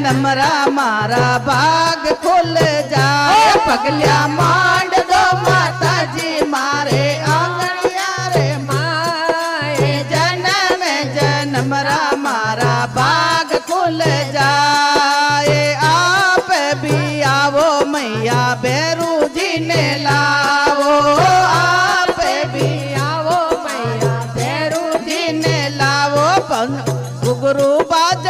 जन्मरा मारा भाग खुल जाए पगलिया मांड दो माता जी मारे आंगनिया रे माए जन्म जन्मरा मारा भाग खुल जाए आप भी आवो मैया भैरू जी ने लाओ आप भी आओ मैया भैरू जी ने लाओ घुघरू बाज